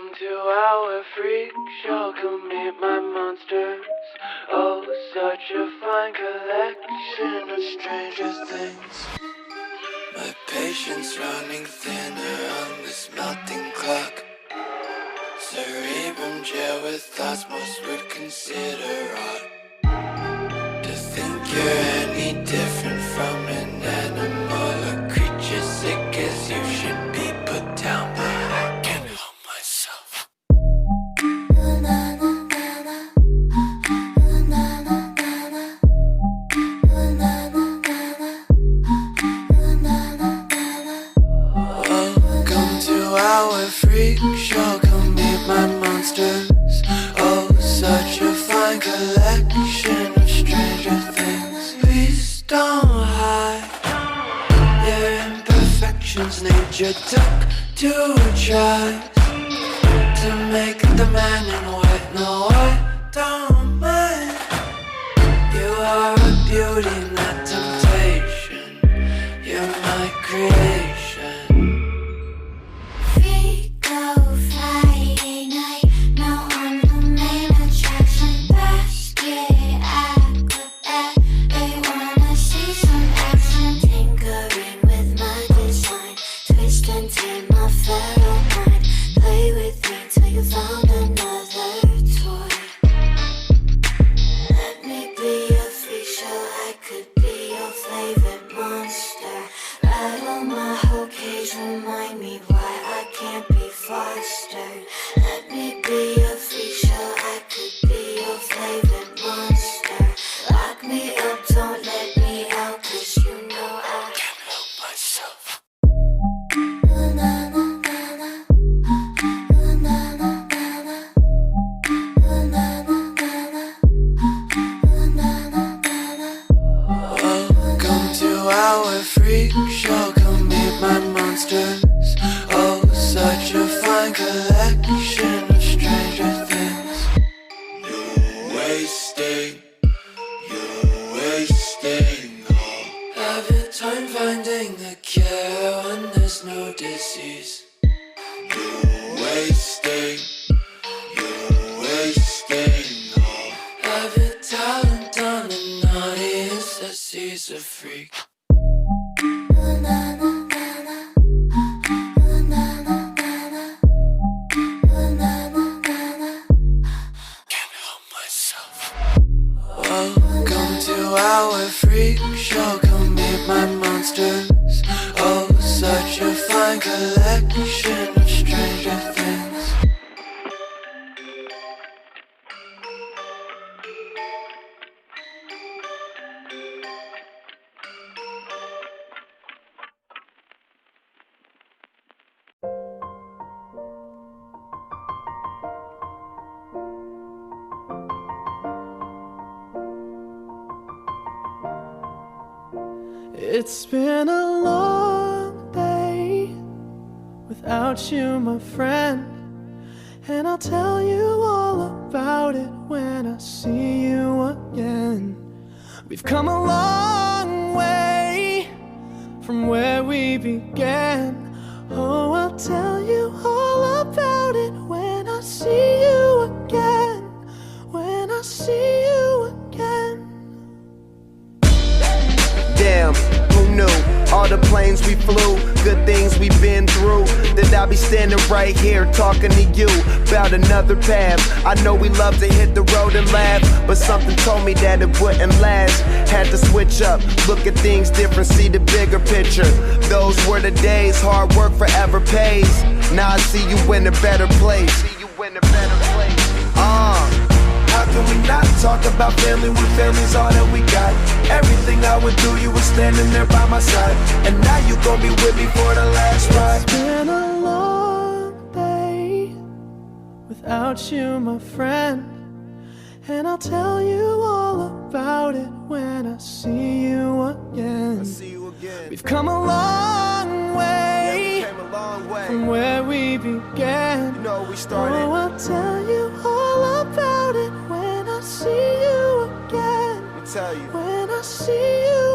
Welcome to our freak show, come meet my monsters. Oh, such a fine collection of stranger things. My patience running thinner on this melting clock. Cerebrum gel with thoughts most would consider odd. To think you're any different from an animal or creature sick as you should be put down, but I can't help myself. Welcome to our freak show, come meet my monsters. Oh, such a fine collection of stranger things. Please don't hide your imperfections. Nature took to try to make the man in white. No, I don't mind. You are a beauty, not temptation. You're my creation. Remind me why I can't be fostered. Let me be a freak show, I could be your favorite monster. Lock me up, don't let me out, cause you know I can't help myself. Welcome to our freak show, come meet my monsters. Oh, such a fine collection of stranger things. You're wasting all of your time finding the cure when there's no disease. You're wasting all of your talent on an audience that sees a freak. Welcome to our freak show, come meet my monsters. Oh, such a fine collection of stranger things. It's been a long day without you, my friend, and I'll tell you all about it when I see you again. We've come a long way from where we began. Oh, I'll tell you all about it when I see you again. When I see you again. Damn, who knew? All the planes we flew, good things we've been through. That I'll be standing right here talking to you about another path. I know we love to hit the road and laugh, but something told me that it wouldn't last. Had to switch up, look at things different, see the bigger picture. Those were the days, hard work forever pays. Now I see you in a better place. How can we not talk about family when family's all that we got? Everything I would do, you were standing there by my side, and now you gon' be with me for the last ride. It's been a long day without you, my friend, and I'll tell you all about it when I see you again. We've come a long way, from where we began. You know we started. Oh, I'll tell you all about it when I see you again. Let me tell you. When I see you